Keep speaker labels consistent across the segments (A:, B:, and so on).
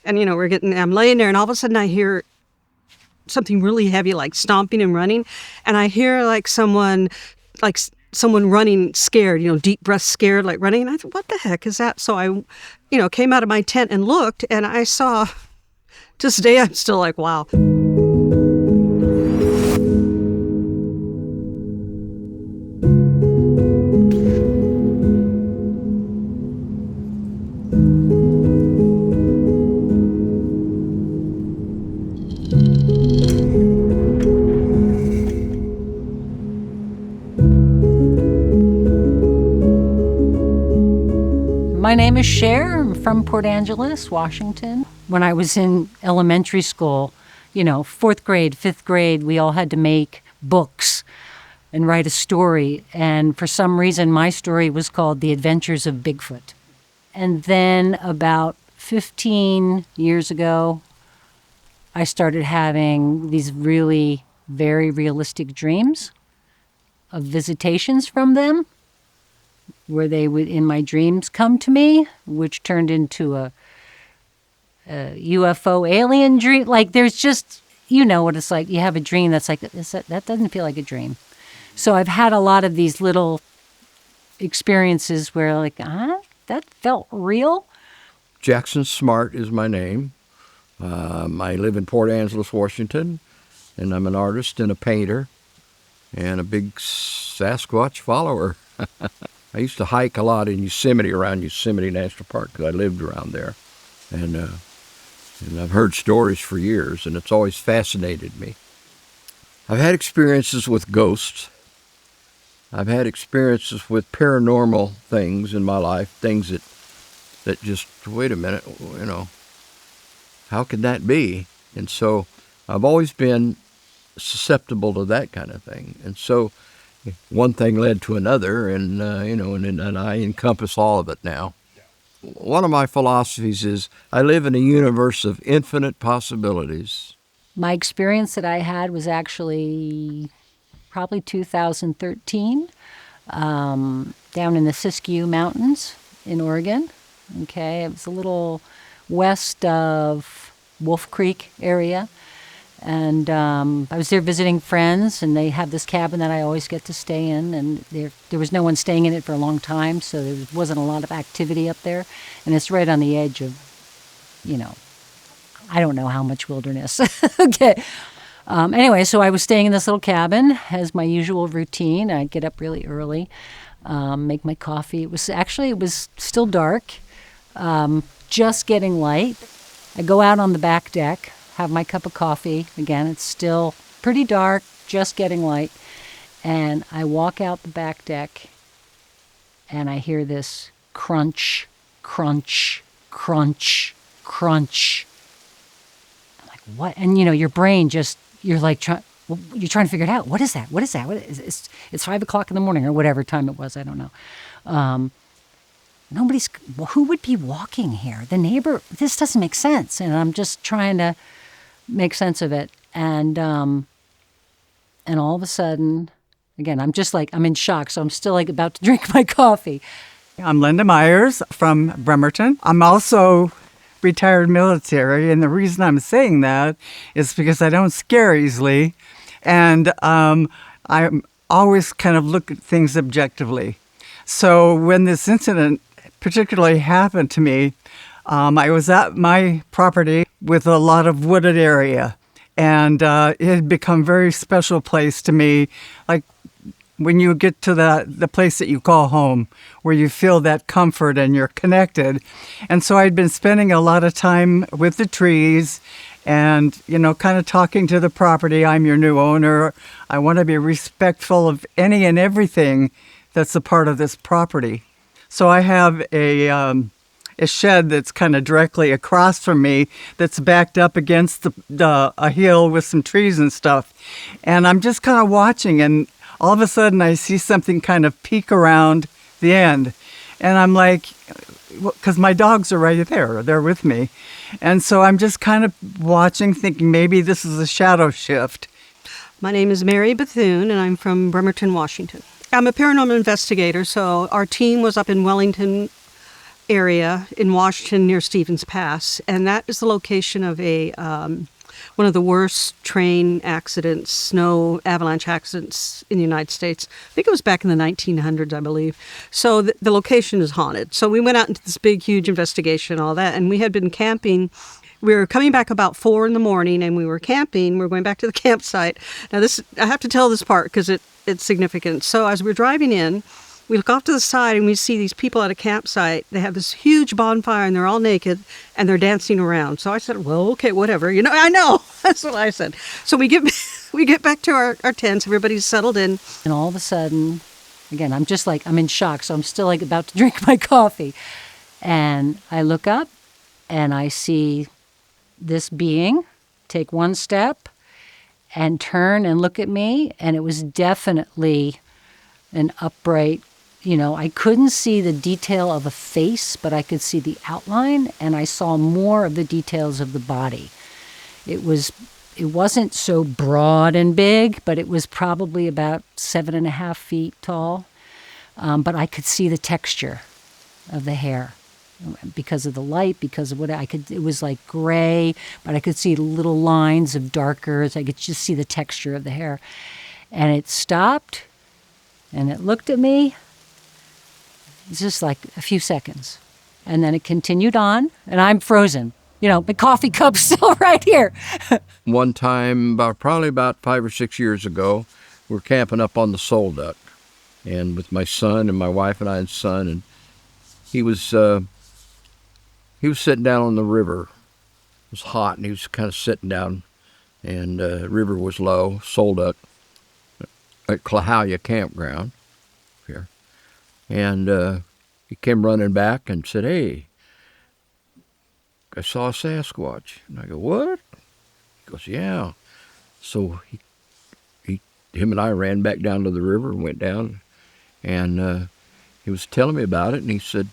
A: And, I'm laying there, and all of a sudden I hear something really heavy, like stomping and running. And I hear someone running scared, deep breath scared, like running. And I thought, what the heck is that? So I, came out of my tent and looked, and I saw, to this day, I'm still like, wow.
B: My name is Sher. I'm from Port Angeles, Washington. When I was in elementary school, 4th grade, 5th grade, we all had to make books and write a story. And for some reason, my story was called The Adventures of Bigfoot. And then about 15 years ago, I started having these really very realistic dreams of visitations from them, where they would, in my dreams, come to me, which turned into a UFO alien dream. Like, there's just, what it's like. You have a dream that's like, that doesn't feel like a dream. So I've had a lot of these little experiences where, that felt real.
C: Jackson Smart is my name. I live in Port Angeles, Washington, and I'm an artist and a painter and a big Sasquatch follower. I used to hike a lot in Yosemite, around Yosemite National Park, because I lived around there. And I've heard stories for years, and it's always fascinated me. I've had experiences with ghosts. I've had experiences with paranormal things in my life, things that just, wait a minute, how could that be? And so I've always been susceptible to that kind of thing. And so one thing led to another, and I encompass all of it now. One of my philosophies is I live in a universe of infinite possibilities.
B: My experience that I had was actually probably 2013, down in the Siskiyou Mountains in Oregon. Okay, it was a little west of Wolf Creek area. And I was there visiting friends, and they have this cabin that I always get to stay in. And there was no one staying in it for a long time, so there wasn't a lot of activity up there. And it's right on the edge of, I don't know how much wilderness. Okay. Anyway, so I was staying in this little cabin as my usual routine. I'd get up really early, make my coffee. It was still dark, just getting light. I go out on the back deck, have my cup of coffee. Again, it's still pretty dark, just getting light. And I walk out the back deck, and I hear this crunch, crunch, crunch, crunch. I'm like, what? And, your brain just, you're trying to figure it out. What is that? What is that? It's 5 o'clock in the morning, or whatever time it was. I don't know. Who would be walking here? The neighbor, this doesn't make sense. And I'm just trying to make sense of it. And all of a sudden, again, I'm in shock. So I'm still about to drink my coffee.
D: I'm Linda Myers from Bremerton. I'm also retired military. And the reason I'm saying that is because I don't scare easily. And I always kind of look at things objectively. So when this incident particularly happened to me, I was at my property with a lot of wooded area, and it had become a very special place to me. Like when you get to the place that you call home, where you feel that comfort and you're connected. And so I'd been spending a lot of time with the trees and, kind of talking to the property. I'm your new owner. I want to be respectful of any and everything that's a part of this property. So I have a shed that's kind of directly across from me that's backed up against a hill with some trees and stuff. And I'm just kind of watching, and all of a sudden I see something kind of peek around the end. And I'm like, because my dogs are right there, they're with me. And so I'm just kind of watching, thinking maybe this is a shadow shift.
A: My name is Mary Bethune, and I'm from Bremerton, Washington. I'm a paranormal investigator, so our team was up in Wellington area in Washington near Stevens Pass, and that is the location of a one of the worst train accidents, snow avalanche accidents in the United States. I think it was back in the 1900s, I believe. So the location is haunted. So we went out into this big, huge investigation, all that, and we had been camping. We were coming back about 4 in the morning, and we were camping. We were going back to the campsite. Now, I have to tell this part because it's significant. So as we're driving in, we look off to the side and we see these people at a campsite. They have this huge bonfire and they're all naked and they're dancing around. So I said, well, okay, whatever. I know. That's what I said. So we get back to our tents. Everybody's settled in.
B: And all of a sudden, again, I'm in shock. So I'm still like about to drink my coffee. And I look up and I see this being take one step and turn and look at me. And it was definitely an upright, I couldn't see the detail of a face, but I could see the outline, and I saw more of the details of the body. It wasn't so broad and big, but it was probably about 7.5 feet tall. But I could see the texture of the hair because of the light, because of it was like gray, but I could see little lines of darker. I could just see the texture of the hair. And it stopped, and it looked at me. It's just like a few seconds. And then it continued on, and I'm frozen. My coffee cup's still right here.
C: One time, probably about 5 or 6 years ago, we were camping up on the Soul Duck, and with my son and my wife and I and son, and he was sitting down on the river. It was hot, and he was kind of sitting down, and the river was low, Soul Duck, at Clahalia Campground here. And he came running back and said, hey, I saw a Sasquatch. And I go, what? He goes, yeah. So him and I ran back down to the river and went down. And he was telling me about it. And he said,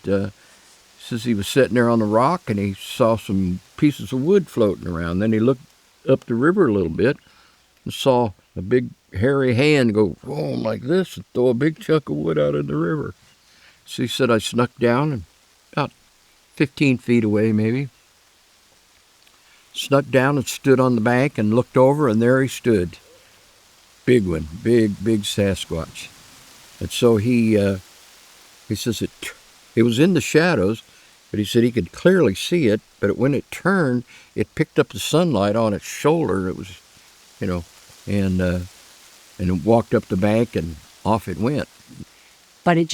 C: says he was sitting there on the rock and he saw some pieces of wood floating around. Then he looked up the river a little bit and saw a big hairy hand go boom like this and throw a big chunk of wood out in the river. So he said I snuck down and about 15 feet away maybe. Snuck down and stood on the bank and looked over, and there he stood. Big one, big Sasquatch. And so he says it was in the shadows, but he said he could clearly see it, but when it turned, it picked up the sunlight on its shoulder. It was, and it walked up the bank and off it went.
B: But it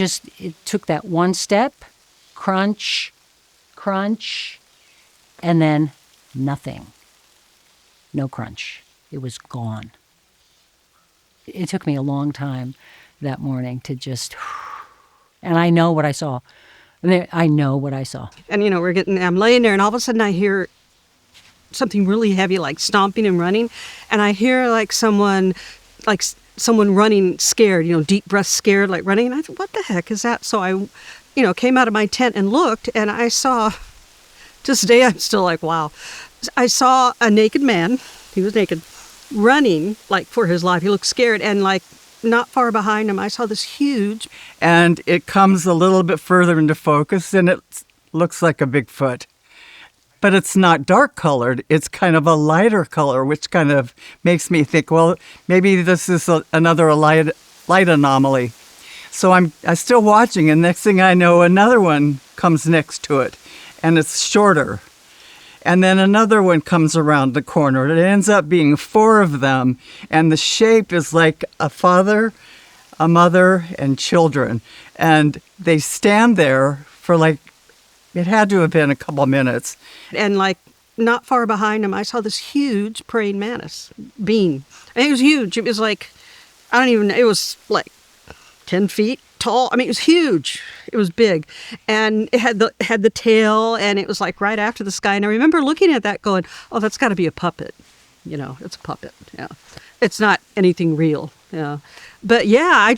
B: took that one step, crunch, and then nothing. No crunch. It was gone. It took me a long time that morning to just, and I know what I saw. I know what I saw.
A: And, I'm laying there, and all of a sudden I hear something really heavy, like stomping and running. And I hear someone running scared, deep breath scared, like running. And I thought, what the heck is that? So I, came out of my tent and looked, and I saw, to this day I'm still like, wow. I saw a naked man, he was naked, running for his life. He looked scared, and not far behind him I saw this huge.
D: And it comes a little bit further into focus, and it looks like a Bigfoot. But it's not dark colored. It's kind of a lighter color, which kind of makes me think, well, maybe this is another light anomaly. So I'm still watching, and next thing I know, another one comes next to it, and it's shorter. And then another one comes around the corner. It ends up being 4 of them, and the shape is like a father, a mother, and children. And they stand there for it had to have been a couple minutes.
A: And not far behind him, I saw this huge praying mantis being. And it was huge. It was it was 10 feet tall. It was huge. It was big. And it had the tail, and it was right after the sky. And I remember looking at that going, oh, that's got to be a puppet. It's a puppet. Yeah. It's not anything real. Yeah. But yeah,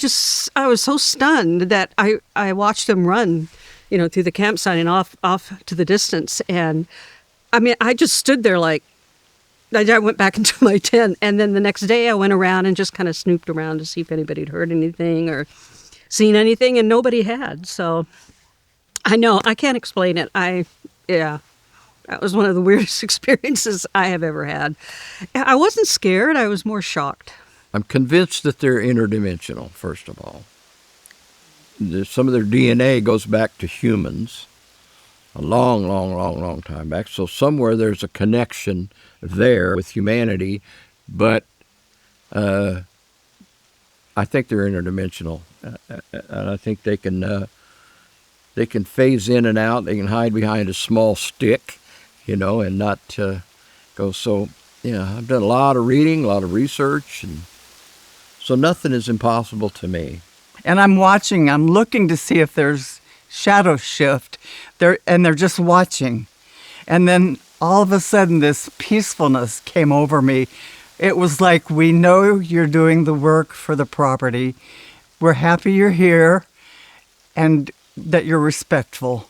A: I was so stunned that I watched them run, through the campsite and off to the distance. And I just stood there I went back into my tent, and then the next day I went around and just kind of snooped around to see if anybody had heard anything or seen anything, and nobody had. So I know. I can't explain it. Yeah. That was one of the weirdest experiences I have ever had. I wasn't scared. I was more shocked.
C: I'm convinced that they're interdimensional, first of all. Some of their DNA goes back to humans a long time back. So somewhere there's a connection there with humanity, but I think they're interdimensional. And I think they can phase in and out. They can hide behind a small stick, and not go. So, I've done a lot of reading, a lot of research, and so nothing is impossible to me.
D: And I'm looking to see if there's shadow shift. They're just watching. And then all of a sudden this peacefulness came over me. It was like, we know you're doing the work for the property. We're happy you're here and that you're respectful.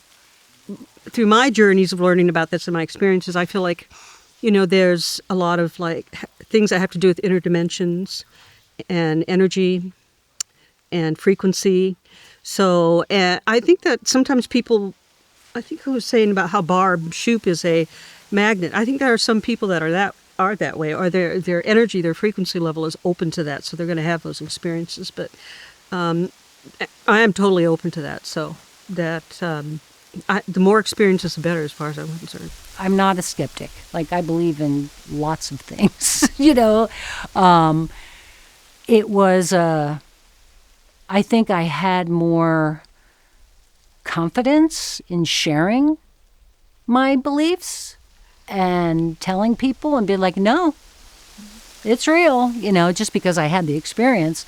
A: Through my journeys of learning about this and my experiences, I feel like, there's a lot of things that have to do with interdimensions and energy and frequency. So I think that sometimes people, I think who was saying about how Barb Shoop is a magnet. I think there are some people that are that way, or their energy, their frequency level is open to that, so they're going to have those experiences. But I am totally open to that. So that the more experiences, the better, as far as I'm concerned.
B: I'm not a skeptic. I believe in lots of things. It was I think I had more confidence in sharing my beliefs and telling people and being like, no, it's real, just because I had the experience.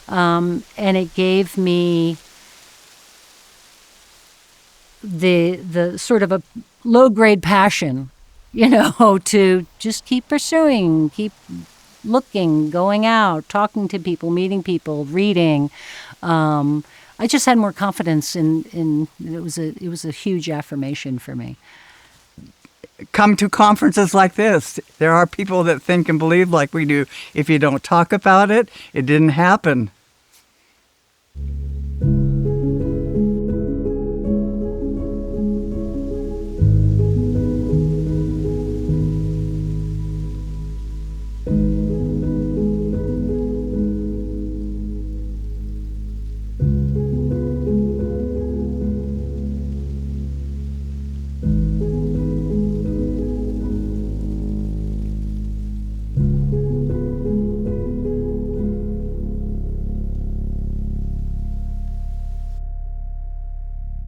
B: And it gave me the sort of a low-grade passion, to just keep pursuing, keep looking, going out, talking to people, meeting people, reading. I just had more confidence in it was a huge affirmation for me.
D: Come to conferences like this. There are people that think and believe like we do. If you don't talk about it, it didn't happen.